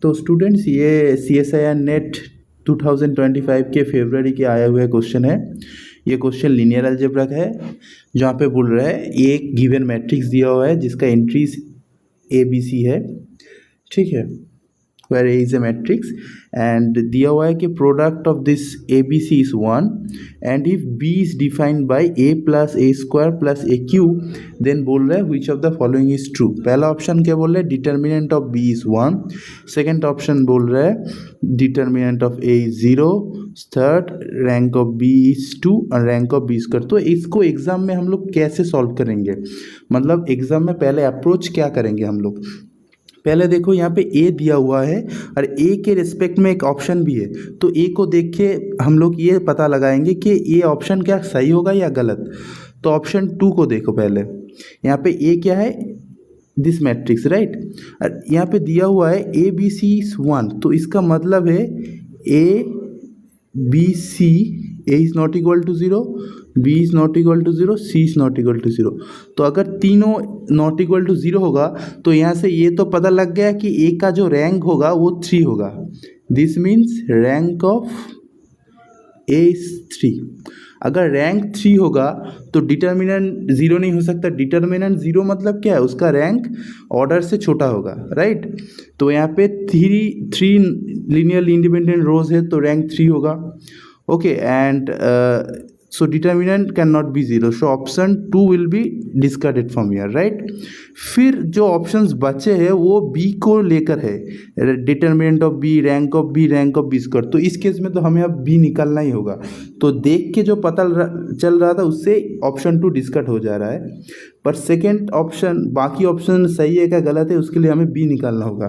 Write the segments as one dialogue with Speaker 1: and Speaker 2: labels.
Speaker 1: तो स्टूडेंट्स ये CSIR net 2025 के फरवरी के आया हुआ क्वेश्चन है। ये क्वेश्चन लीनियर अलजेब्रा का है, जहाँ पे बोल रहा है एक गिवन मैट्रिक्स दिया हुआ है जिसका एंट्रीज ABC है, ठीक है, where A is a matrix and दिया हुआ है कि product of this ABC is 1 and if B is defined by A plus A square plus AQ then बोल रहा है which of the following is true। पहला ऑप्शन क्या बोल रहा है, determinant of B is 1, second option बोल रहा है determinant of A is 0, third rank of B is 2 और रैंक ऑफ B स्क्वायर। तो इसको एग्जाम में हम लोग कैसे सॉल्व करेंगे, मतलब एग्जाम में पहले अप्रोच क्या करेंगे हम लोग। पहले देखो यहाँ पे A दिया हुआ है और A के रिस्पेक्ट में एक ऑप्शन भी है, तो A को देख के हम लोग ये पता लगाएंगे कि ये ऑप्शन क्या सही होगा या गलत। तो ऑप्शन 2 को देखो पहले, यहाँ पे A क्या है, दिस मैट्रिक्स राइट, और यहाँ पे दिया हुआ है ABC 1, तो इसका मतलब है ABC A is not equal to 0, B is not equal to 0, C is not equal to 0। तो अगर तीनों नॉट इक्वल टू 0 होगा तो यहाँ से ये तो पता लग गया कि A का जो रैंक होगा वो 3 होगा। This means rank of A is 3। अगर रैंक 3 होगा तो डिटर्मिनेंट 0 नहीं हो सकता। डिटर्मिनेंट 0 मतलब क्या है, उसका रैंक ऑर्डर से छोटा होगा राइट। तो यहाँ पे 3 लीनियरली इंडिपेंडेंट रोज है तो रैंक 3 होगा। Okay and so determinant cannot be 0, so option 2 will be discarded from here right। फिर जो ऑप्शंस बचे हैं वो B को लेकर है, determinant of B, rank of B, rank of B square. तो इस केस में तो हमें अब B निकालना ही होगा। तो देख के जो पता चल रहा था उससे ऑप्शन 2 डिस्कट हो जा रहा है, पर सेकेंड ऑप्शन, बाकी ऑप्शन सही है क्या गलत है उसके लिए हमें B निकालना होगा।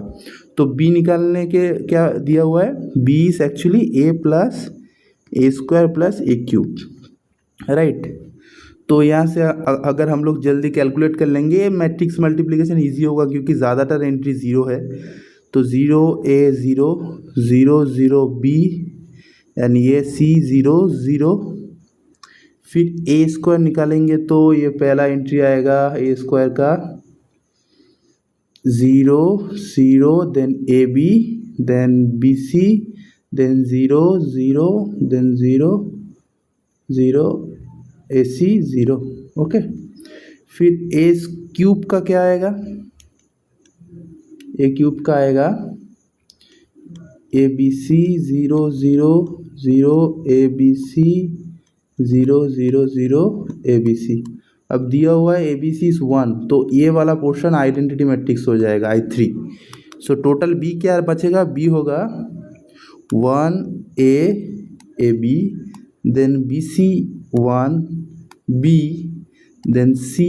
Speaker 1: तो B निकालने के क्या दिया हुआ है, B is actually A plus A square plus A cube right. तो यहाँ से अगर हम लोग जल्दी कैलकुलेट कर लेंगे मैट्रिक्स मल्टीप्लिकेशन इजी होगा क्योंकि ज़्यादातर एंट्री 0 है। तो 0A 0 0 0 B यानी ये C 0 0, फिर A स्क्वायर निकालेंगे तो ये पहला एंट्री आएगा A स्क्वायर का 0 0 then AB then BC then 0 0 then 0 0 AC 0। Okay, फिर A क्यूब का क्या आएगा, A क्यूब का आएगा ABC 0 0 0 ABC 0 0 0 ABC। अब दिया हुआ है ABC 1, तो ये वाला पोर्शन आइडेंटिटी मैट्रिक्स हो जाएगा I3। सो टोटल B क्या बचेगा, B होगा 1A AB then BC 1 B देन C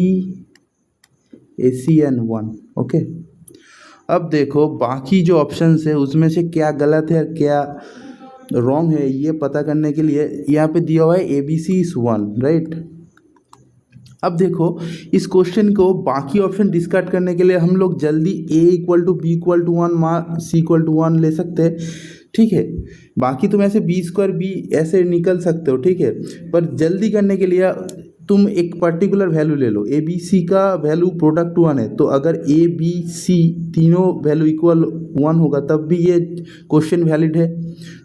Speaker 1: AC एंड 1। ओके, अब देखो बाकी जो ऑप्शंस है उसमें से क्या गलत है और क्या रॉन्ग है ये पता करने के लिए यहाँ पे दिया हुआ है ABC इज 1 राइट। अब देखो इस क्वेश्चन को बाकी ऑप्शन डिस्कार्ड करने के लिए हम लोग जल्दी A equal to B equal to 1 C equal to 1 ले सकते हैं, ठीक है। बाकी तुम ऐसे B स्क्वायर B ऐसे निकल सकते हो, ठीक है, पर जल्दी करने के लिए तुम एक पर्टिकुलर वैल्यू ले लो। ए बी सी का वैल्यू प्रोडक्ट 1 है, तो अगर ए बी सी तीनों वैल्यू इक्वल 1 होगा तब भी ये क्वेश्चन वैलिड है।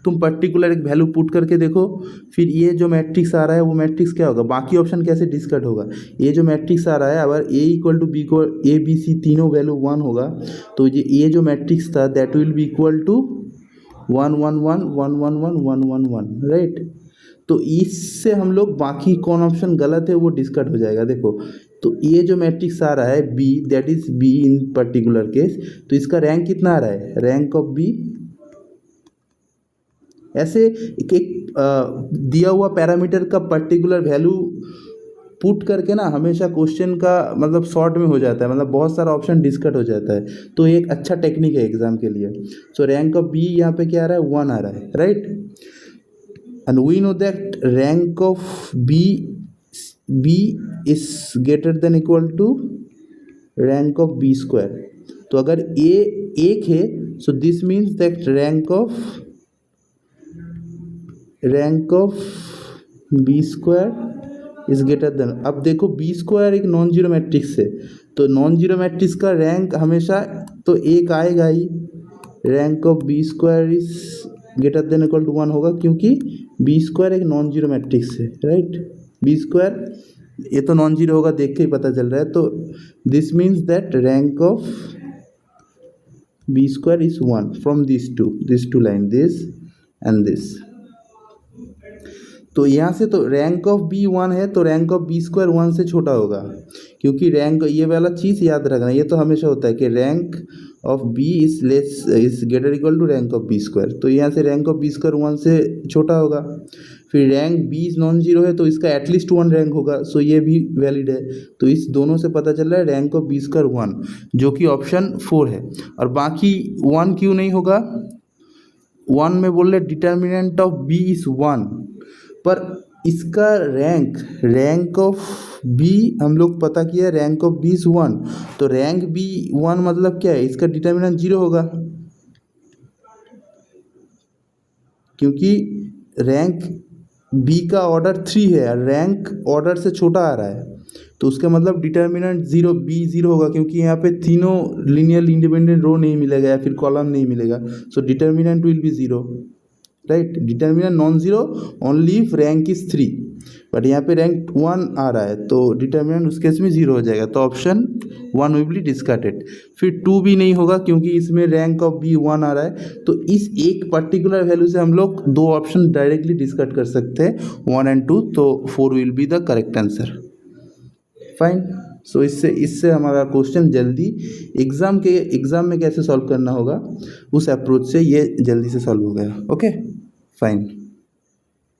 Speaker 1: तुम पर्टिकुलर एक वैल्यू पुट करके देखो, फिर ये जो मैट्रिक्स आ रहा है वो मैट्रिक्स क्या होगा, बाकी ऑप्शन कैसे डिस्कट होगा। ये जो मैट्रिक्स आ रहा है अगर ए इक्वल टू बी को ए बी सी तीनों वैल्यू 1 होगा तो ये जो मैट्रिक्स था that will be equal to 1 1 1 1 1 1 1 1 1 right. तो इससे हम लोग बाकी कौन ऑप्शन गलत है वो डिस्कट हो जाएगा। देखो तो ये जो मैट्रिक्स आ रहा है B that is B in particular case, तो इसका रैंक कितना आ रहा है, रैंक ऑफ बी। ऐसे एक दिया हुआ पैरामीटर का पर्टिकुलर वैल्यू पुट करके ना हमेशा क्वेश्चन का मतलब शॉर्ट में हो जाता है, मतलब बहुत सारा ऑप्शन डिस्कट हो जाता है। तो एक अच्छा टेक्निक है एग्जाम के लिए। सो रैंक ऑफ बी यहाँ पे क्या आ रहा है 1 आ रहा है right, and we know that rank of B is greater than equal to rank of B square। तो अगर A 1 है so this means that rank of B square is greater than। अब देखो B स्क्वायर एक non zero matrix है, तो non zero matrix का rank हमेशा तो 1 आएगा ही, rank of B square is greater than equal to 1 होगा, क्योंकि बी स्क्वायर एक नॉन जीरो मैट्रिक्स है, राइट। बी स्क्वायर ये तो नॉन जीरो होगा, देख के ही पता चल रहा है। तो this means that rank of B square is 1 from this to line, this and this. तो यहाँ से तो रैंक ऑफ बी 1 है, तो रैंक ऑफ बी स्क्वायर 1 से छोटा होगा, क्योंकि रैंक, ये वाला चीज़ याद रखना, ये तो हमेशा होता है कि rank of B is greater equal to rank of B square. तो यहाँ से रैंक ऑफ बी स्क्वायर 1 से छोटा होगा। फिर रैंक बी नॉन जीरो है, तो इसका एटलीस्ट 1 रैंक होगा, सो ये भी वैलिड है। तो इस दोनों से पता चल रहा है रैंक ऑफ बी स्क्वायर 1, जो कि ऑप्शन 4 है। और बाकी 1 क्यों नहीं होगा? 1 में बोल रहे डिटर्मिनेंट ऑफ बी इज 1, पर इसका रैंक ऑफ बी हम लोग पता किया, रैंक ऑफ बी इज 1, तो रैंक बी 1 मतलब क्या है? इसका डिटर्मिनेंट 0 होगा, क्योंकि रैंक बी का ऑर्डर 3 है, रैंक ऑर्डर से छोटा आ रहा है, तो उसका मतलब डिटर्मिनेंट 0 बी 0 होगा, क्योंकि यहाँ पे तीनों लीनियरली इंडिपेंडेंट रो नहीं मिलेगा या फिर कॉलम नहीं मिलेगा, so determinant will be 0, right. Determinant non zero only if rank is 3, but यहाँ पे रैंक 1 आ रहा है, तो डिटर्मिनेंट उस केस में 0 हो जाएगा, तो ऑप्शन 1 विल बी डिस्कार्डेड। फिर 2 भी नहीं होगा, क्योंकि इसमें रैंक ऑफ बी 1 आ रहा है, तो इस एक पर्टिकुलर वैल्यू से हम लोग 2 ऑप्शन डायरेक्टली डिस्कार्ड कर सकते हैं, 1 एंड 2, तो 4 will be the correct answer. Fine. So इससे हमारा क्वेश्चन जल्दी एग्ज़ाम में कैसे सॉल्व करना होगा, उस अप्रोच से ये जल्दी से सॉल्व हो गया। Okay, fine.